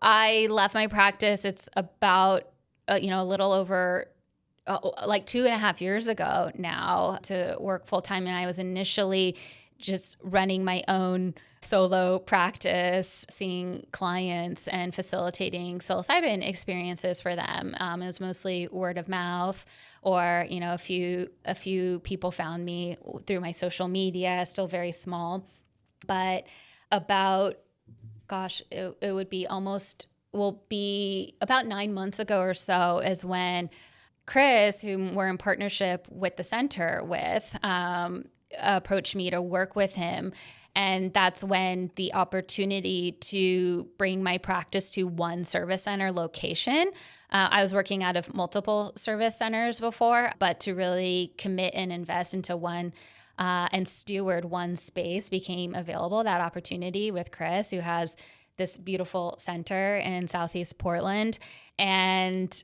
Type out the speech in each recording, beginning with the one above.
I left my practice. It's about, a little over like 2.5 years ago now to work full time. And I was initially just running my own solo practice, seeing clients and facilitating psilocybin experiences for them. It was mostly word of mouth, or a few people found me through my social media, still very small. But about, it will be about 9 months ago or so is when Chris, whom we're in partnership with the center with, approached me to work with him. And that's when the opportunity to bring my practice to one service center location. I was working out of multiple service centers before, but to really commit and invest into one and steward one space became available. That opportunity with Chris, who has this beautiful center in Southeast Portland. And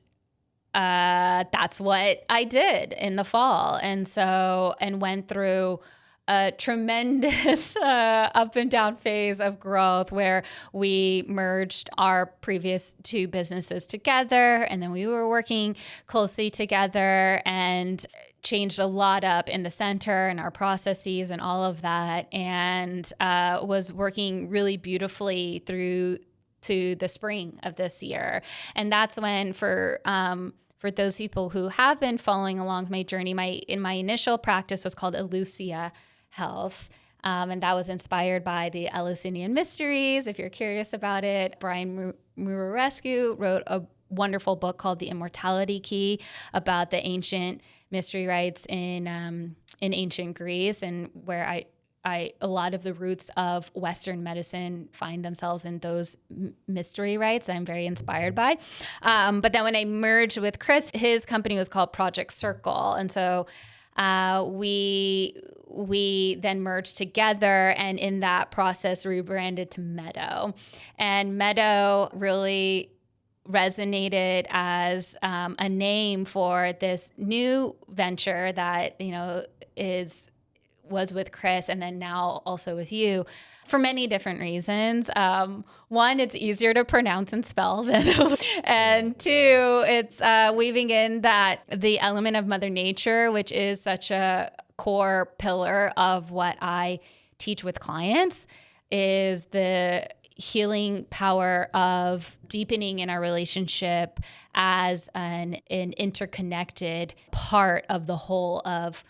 that's what I did in the fall. And went through a tremendous up and down phase of growth where we merged our previous two businesses together, and then we were working closely together and changed a lot up in the center and our processes and all of that, and was working really beautifully through to the spring of this year. And that's when for those people who have been following along my journey, my initial practice was called Eleusia Health. And that was inspired by the Eleusinian Mysteries. If you're curious about it, Brian Murarescu wrote a wonderful book called The Immortality Key about the ancient mystery rites in ancient Greece, and where a lot of the roots of Western medicine find themselves in those mystery rites that I'm very inspired by. But then when I merged with Chris, his company was called Project Circle. And so we then merged together, and in that process rebranded to Meadow. And Meadow really resonated as a name for this new venture that was with Chris, and then now also with you, for many different reasons. One, it's easier to pronounce and spell than, and two, it's weaving in the element of Mother Nature, which is such a core pillar of what I teach with clients, is the healing power of deepening in our relationship as an interconnected part of the whole of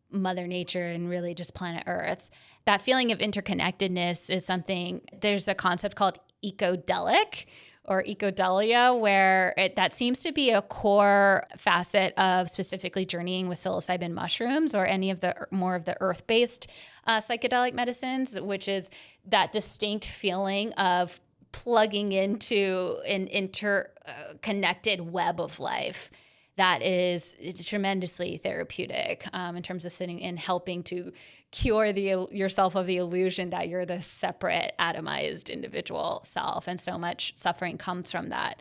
Mother Nature and really just planet Earth. That feeling of interconnectedness is something, there's a concept called ecodelic or ecodelia, where that seems to be a core facet of specifically journeying with psilocybin mushrooms or any of the more of the earth-based psychedelic medicines, which is that distinct feeling of plugging into an interconnected web of life that is tremendously therapeutic in terms of sitting and helping to cure yourself of the illusion that you're this separate, atomized individual self. And so much suffering comes from that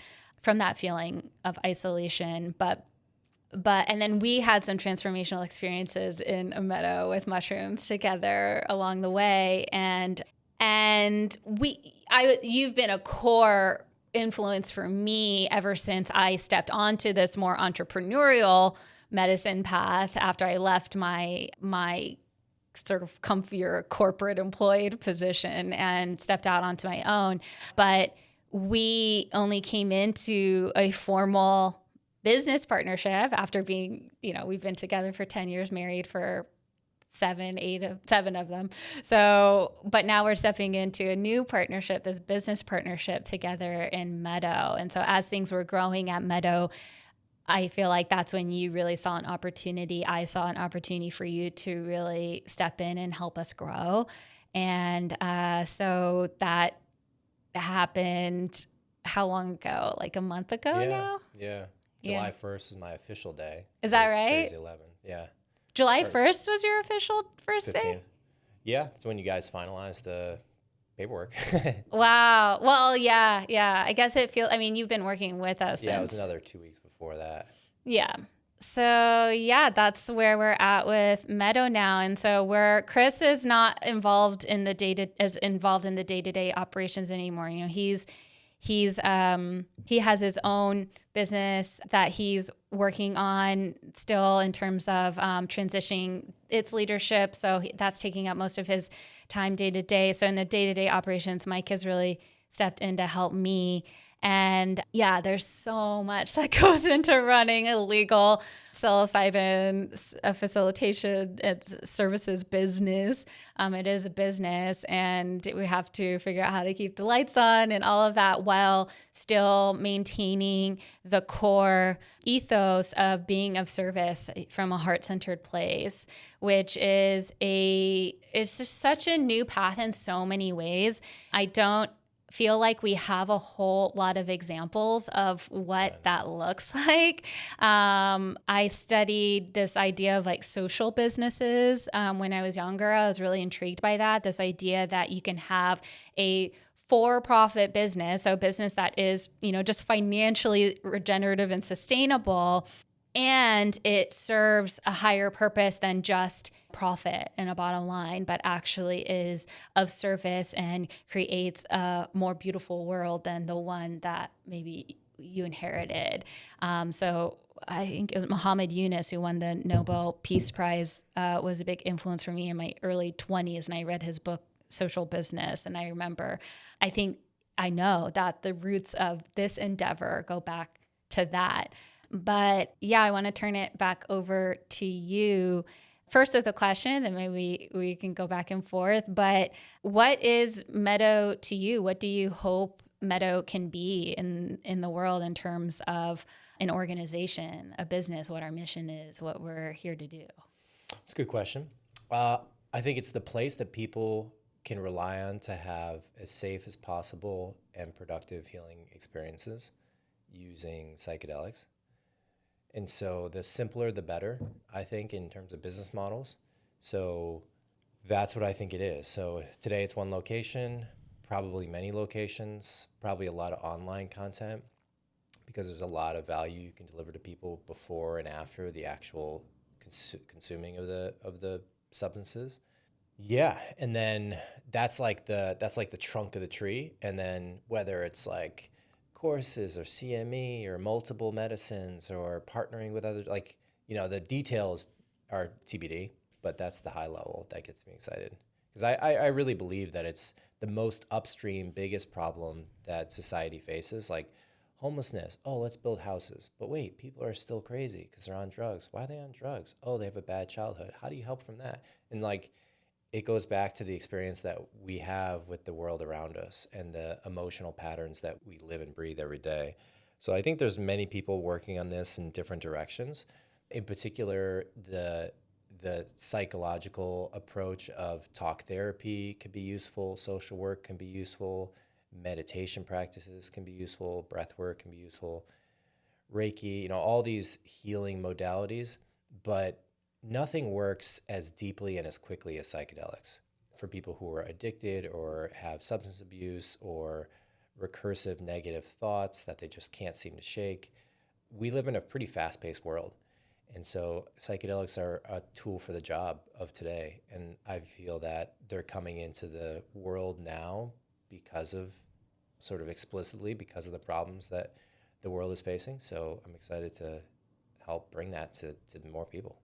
feeling of isolation. But and then we had some transformational experiences in a meadow with mushrooms together along the way. And you've been a core influence for me ever since I stepped onto this more entrepreneurial medicine path after I left my sort of comfier corporate employed position and stepped out onto my own. But we only came into a formal business partnership after being, we've been together for 10 years, married for 7 of them. So, but now we're stepping into a new partnership, this business partnership together in Meadow. And so as things were growing at Meadow, I feel like that's when you really saw an opportunity. I saw an opportunity for you to really step in and help us grow. And so that happened how long ago? Like a month ago now? Yeah. July 1st is my official day. Is that right? Today's 11. Yeah. July 1st was your official first 15th. Day? Yeah, it's when you guys finalized the paperwork. Wow. Well, yeah. I guess you've been working with us since. It was another 2 weeks before that. Yeah. So, that's where we're at with Meadow now. And so where Chris is not involved in the day-to-day operations anymore. He's He has his own business that he's working on still in terms of transitioning its leadership. So that's taking up most of his time day to day. So in the day-to-day operations, Mike has really stepped in to help me. And yeah, there's so much that goes into running a legal psilocybin facilitation and services business. It is a business, and we have to figure out how to keep the lights on and all of that while still maintaining the core ethos of being of service from a heart-centered place, which is it's just such a new path in so many ways. I don't feel like we have a whole lot of examples of what that looks like. I studied this idea of like social businesses when I was younger. I was really intrigued by that, this idea that you can have a for-profit business, so a business that is, just financially regenerative and sustainable, and it serves a higher purpose than just profit and a bottom line, but actually is of service and creates a more beautiful world than the one that maybe you inherited. So I think it was Muhammad Yunus who won the Nobel Peace Prize, was a big influence for me in my early 20s. And I read his book, Social Business. And I remember, I know that the roots of this endeavor go back to that. But yeah, I want to turn it back over to you. First with a question, then maybe we can go back and forth. But what is Meadow to you? What do you hope Meadow can be in the world in terms of an organization, a business, what our mission is, what we're here to do? It's a good question. I think it's the place that people can rely on to have as safe as possible and productive healing experiences using psychedelics. And so the simpler, the better, I think, in terms of business models. So that's what I think it is. So today it's one location, probably many locations, probably a lot of online content, because there's a lot of value you can deliver to people before and after the actual consuming of the substances. Yeah, and then that's like the trunk of the tree, and then whether it's like courses or CME or multiple medicines or partnering with other, the details are TBD, but that's the high level that gets me excited, because I really believe that it's the most upstream, biggest problem that society faces, like homelessness. Oh, let's build houses. But wait, people are still crazy because they're on drugs. Why are they on drugs? Oh, they have a bad childhood. How do you help from that? And it goes back to the experience that we have with the world around us and the emotional patterns that we live and breathe every day. So I think there's many people working on this in different directions. In particular, the psychological approach of talk therapy can be useful, social work can be useful, meditation practices can be useful, breath work can be useful, Reiki, all these healing modalities, but nothing works as deeply and as quickly as psychedelics for people who are addicted or have substance abuse or recursive negative thoughts that they just can't seem to shake. We live in a pretty fast-paced world. And so psychedelics are a tool for the job of today. And I feel that they're coming into the world now because of the problems that the world is facing. So I'm excited to help bring that to more people.